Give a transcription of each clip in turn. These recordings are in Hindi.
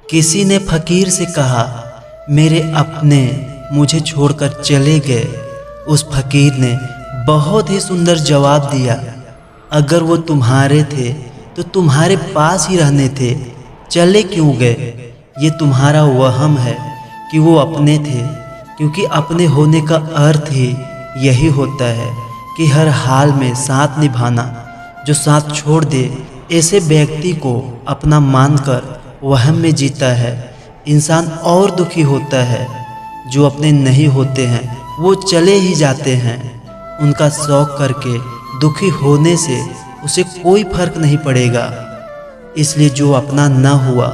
किसी ने फकीर से कहा, मेरे अपने मुझे छोड़कर चले गए। उस फकीर ने बहुत ही सुंदर जवाब दिया, अगर वो तुम्हारे थे तो तुम्हारे पास ही रहने थे, चले क्यों गए? ये तुम्हारा वहम है कि वो अपने थे, क्योंकि अपने होने का अर्थ ही यही होता है कि हर हाल में साथ निभाना। जो साथ छोड़ दे ऐसे व्यक्ति को अपना मानकर वहम में जीता है। इंसान और दुखी होता है। जो अपने नहीं होते हैं वो चले ही जाते हैं। उनका शौक करके दुखी होने से उसे कोई फर्क नहीं पड़ेगा। इसलिए जो अपना न हुआ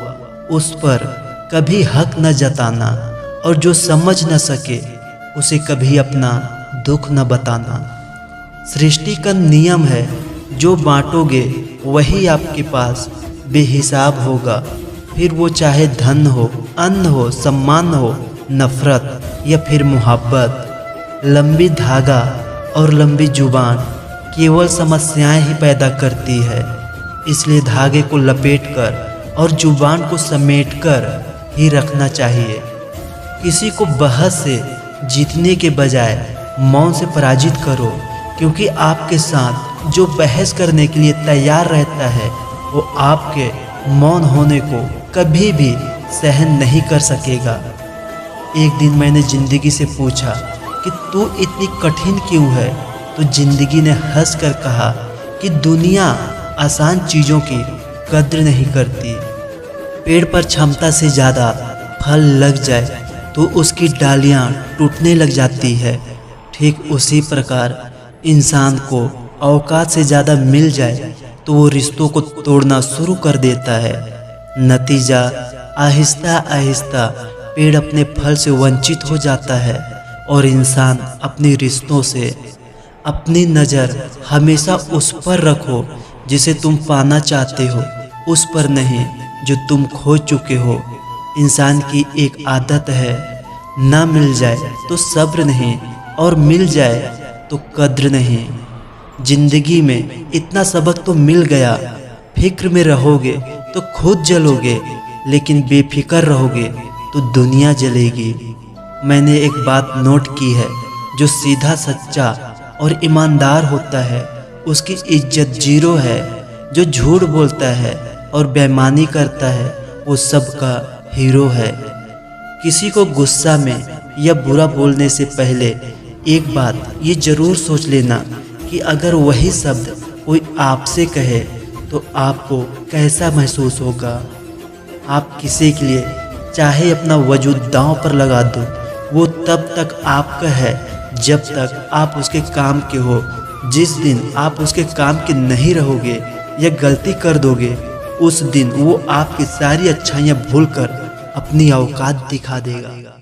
उस पर कभी हक न जताना, और जो समझ न सके उसे कभी अपना दुख न बताना। सृष्टि का नियम है, जो बांटोगे वही आपके पास बेहिसाब होगा। फिर वो चाहे धन हो, अन्न हो, सम्मान हो, नफरत या फिर मोहब्बत। लंबी धागा और लंबी जुबान केवल समस्याएं ही पैदा करती है। इसलिए धागे को लपेटकर और जुबान को समेटकर ही रखना चाहिए। किसी को बहस से जीतने के बजाय मौन से पराजित करो, क्योंकि आपके साथ जो बहस करने के लिए तैयार रहता है वो आपके मौन होने को कभी भी सहन नहीं कर सकेगा। एक दिन मैंने जिंदगी से पूछा कि तू इतनी कठिन क्यों है? तो जिंदगी ने हंस कर कहा कि दुनिया आसान चीज़ों की कद्र नहीं करती। पेड़ पर क्षमता से ज़्यादा फल लग जाए तो उसकी डालियाँ टूटने लग जाती है। ठीक उसी प्रकार इंसान को औकात से ज़्यादा मिल जाए तो वो रिश्तों को तोड़ना शुरू कर देता है। नतीजा आहिस्ता आहिस्ता पेड़ अपने फल से वंचित हो जाता है, और इंसान अपने रिश्तों से अपनी नज़र हमेशा उस पर रखो जिसे तुम पाना चाहते हो, उस पर नहीं जो तुम खो चुके हो। इंसान की एक आदत है, ना मिल जाए तो सब्र नहीं, और मिल जाए तो कद्र नहीं। जिंदगी में इतना सबक तो मिल गया, फिक्र में रहोगे तो खुद जलोगे, लेकिन बेफिक्र रहोगे तो दुनिया जलेगी। मैंने एक बात नोट की है, जो सीधा सच्चा और ईमानदार होता है उसकी इज्जत जीरो है। जो झूठ बोलता है और बेईमानी करता है वो सबका हीरो है। किसी को गुस्सा में या बुरा बोलने से पहले एक बात ये जरूर सोच लेना कि अगर वही शब्द कोई आपसे कहे तो आपको कैसा महसूस होगा। आप किसी के लिए चाहे अपना वजूद दांव पर लगा दो, वो तब तक आपका है जब तक आप उसके काम के हो। जिस दिन आप उसके काम के नहीं रहोगे या गलती कर दोगे, उस दिन वो आपकी सारी अच्छाइयाँ भूलकर अपनी औकात दिखा देगा।